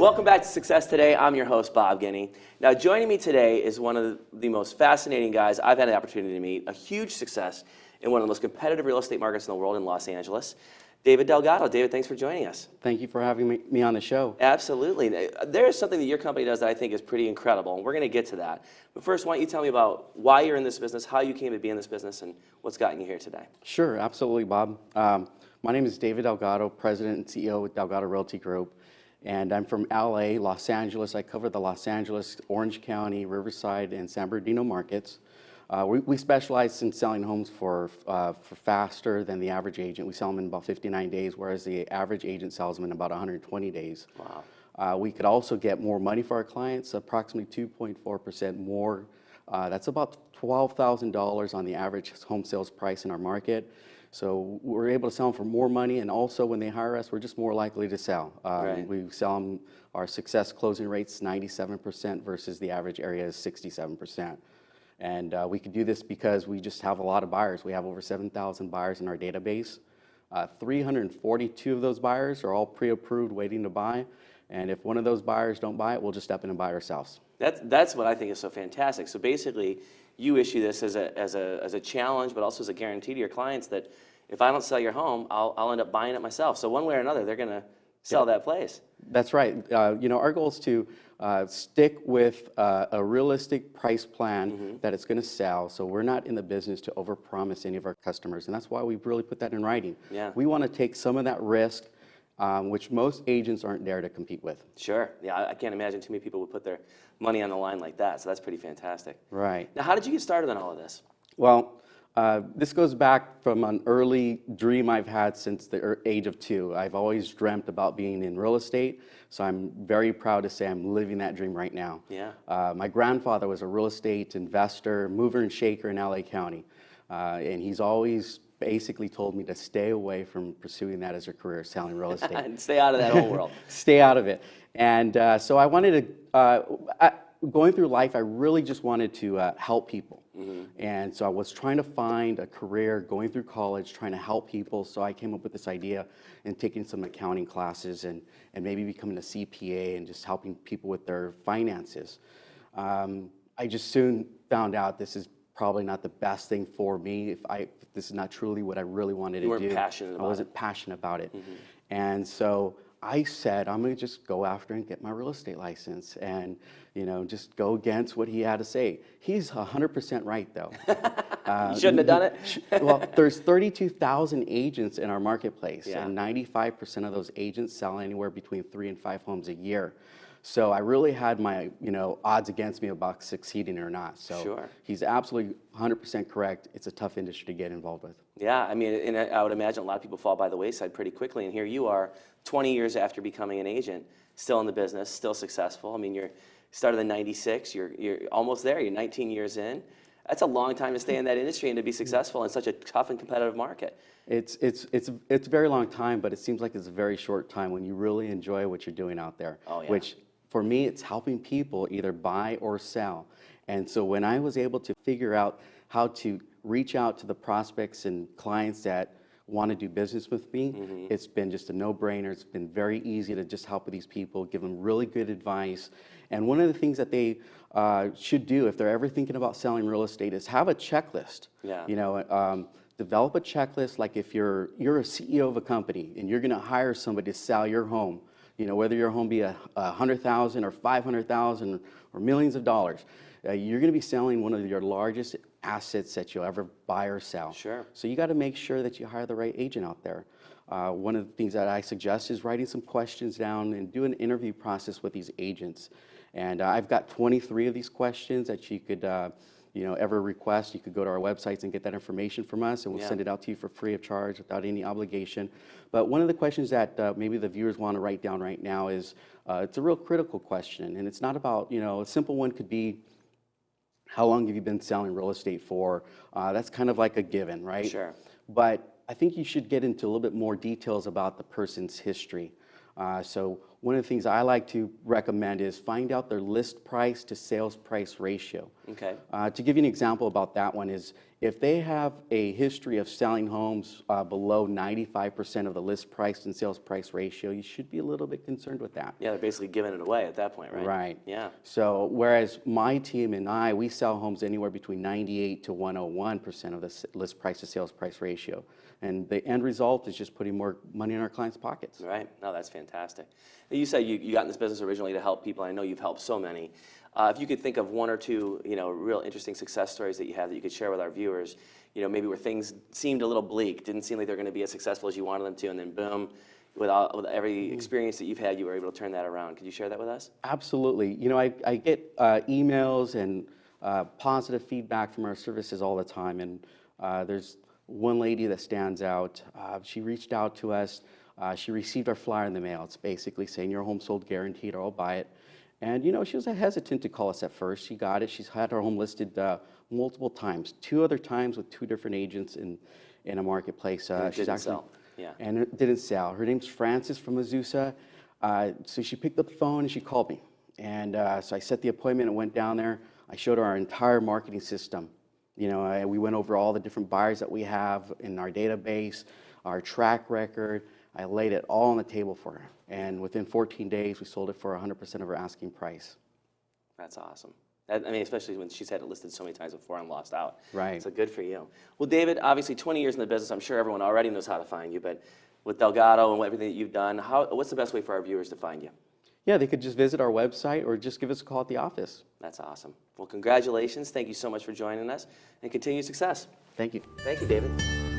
Welcome back to Success Today. I'm your host, Bob Guiney. Now, joining me today is one of the most fascinating guys I've had the opportunity to meet, a huge success in one of the most competitive real estate markets in the world in Los Angeles, David Delgado. David, thanks for joining us. Thank you for having me on the show. Absolutely. There is something that your company does that I think is pretty incredible, and we're going to get to that. But first, why don't you tell me about why you're in this business, how you came to be in this business, and what's gotten you here today? Sure, absolutely, Bob. My name is David Delgado, President and CEO with Delgado Realty Group, and I'm from LA, Los Angeles. I cover the Los Angeles, Orange County, Riverside, and San Bernardino markets. We specialize in selling homes for faster than the average agent. We sell them in about 59 days, whereas the average agent sells them in about 120 days. Wow. We could also get more money for our clients, approximately 2.4% more. That's about $12,000 on the average home sales price in our market. So we're able to sell them for more money, and also when they hire us, we're just more likely to sell. Right. We sell them, our success closing rate's 97% versus the average area is 67%. And we could do this because we just have a lot of buyers. We have over 7,000 buyers in our database. 342 of those buyers are all pre-approved, waiting to buy. And if one of those buyers don't buy it, we'll just step in and buy ourselves. That's what I think is so fantastic. So basically, you issue this as a challenge, but also as a guarantee to your clients that if I don't sell your home, I'll end up buying it myself. So one way or another, they're going to sell that place. That's right. You know, our goal is to stick with a realistic price plan that it's going to sell. So we're not in the business to overpromise any of our customers, and that's why we've really put that in writing. Yeah. We want to take some of that risk, which most agents aren't there to compete with. Sure. Yeah, I can't imagine too many people would put their money on the line like that. So that's pretty fantastic. Right. Now, how did you get started on all of this? Well, this goes back from an early dream I've had since the age of 2. I've always dreamt about being in real estate, so I'm very proud to say I'm living that dream right now. Yeah. My grandfather was a real estate investor, mover and shaker in LA County, and he's always basically told me to stay away from pursuing that as a career, selling real estate. And stay out of that whole world. Stay out of it. And so I wanted to, going through life, I really just wanted to help people. And so I was trying to find a career, going through college, trying to help people. So I came up with this idea and taking some accounting classes and maybe becoming a CPA and just helping people with their finances. I just soon found out this is probably not the best thing for me if this is not truly what I really wanted to do. You weren't passionate about it. I wasn't passionate about it. And so I said, I'm going to just go after and get my real estate license and, you know, just go against what he had to say. He's 100% right, though. You shouldn't have done it? Well, there's 32,000 agents in our marketplace, Yeah. and 95% of those agents sell anywhere between 3 and 5 homes a year. So I really had my, you know, odds against me about succeeding or not. So Sure. He's absolutely 100% correct. It's a tough industry to get involved with. Yeah, I mean, and I would imagine a lot of people fall by the wayside pretty quickly. And here you are, 20 years after becoming an agent, still in the business, still successful. I mean, you started in '96. You're almost there. You're 19 years in. That's a long time to stay in that industry and to be successful in such a tough and competitive market. It's a very long time, but it seems like it's a very short time when you really enjoy what you're doing out there. Oh, yeah. Which, for me, it's helping people either buy or sell. And so when I was able to figure out how to reach out to the prospects and clients that want to do business with me, it's been just a no-brainer. It's been very easy to just help with these people, give them really good advice. And one of the things that they should do if they're ever thinking about selling real estate is have a checklist. Yeah. You know, develop a checklist. Like if you're a CEO of a company and you're going to hire somebody to sell your home, you know, whether your home be $100,000 or $500,000 or millions of dollars, you're going to be selling one of your largest assets that you'll ever buy or sell. Sure. So you got to make sure that you hire the right agent out there. One of the things that I suggest is writing some questions down and do an interview process with these agents. And I've got 23 of these questions that you could, you know, ever request. You could go to our websites and get that information from us, and we'll send it out to you for free of charge without any obligation. But one of the questions that maybe the viewers want to write down right now is, it's a real critical question, and it's not about, you know, a simple one could be, how long have you been selling real estate for? That's kind of like a given, right? Sure. But I think you should get into a little bit more details about the person's history. So one of the things I like to recommend is find out their list price to sales price ratio. Okay. To give you an example about that one is, if they have a history of selling homes below 95% of the list price and sales price ratio, you should be a little bit concerned with that. Yeah, they're basically giving it away at that point, right? Right. Yeah. So whereas my team and I, we sell homes anywhere between 98 to 101% of the list price to sales price ratio. And the end result is just putting more money in our clients' pockets. Right. No, that's fantastic. You said you got in this business originally to help people. I know you've helped so many. If you could think of one or two, real interesting success stories that you have that you could share with our viewers, maybe where things seemed a little bleak, didn't seem like they're going to be as successful as you wanted them to, and then boom, with every experience that you've had, you were able to turn that around. Could you share that with us? Absolutely. I get emails and positive feedback from our services all the time, and there's one lady that stands out. She reached out to us. She received our flyer in the mail. It's basically saying your home sold guaranteed, or I'll buy it. And she was hesitant to call us at first. She got it. She's had her home listed multiple times, 2 other times with 2 different agents in a marketplace. And it didn't sell. Yeah. And it didn't sell. Her name's Frances from Azusa. So she picked up the phone and she called me. And so I set the appointment and went down there. I showed her our entire marketing system. We went over all the different buyers that we have in our database, our track record. I laid it all on the table for her. And within 14 days, we sold it for 100% of her asking price. That's awesome. Especially when she's had it listed so many times before and lost out. Right. So good for you. Well, David, obviously 20 years in the business, I'm sure everyone already knows how to find you, but with Delgado and everything that you've done, what's the best way for our viewers to find you? Yeah, they could just visit our website or just give us a call at the office. That's awesome. Well, congratulations. Thank you so much for joining us, and continued success. Thank you. Thank you, David.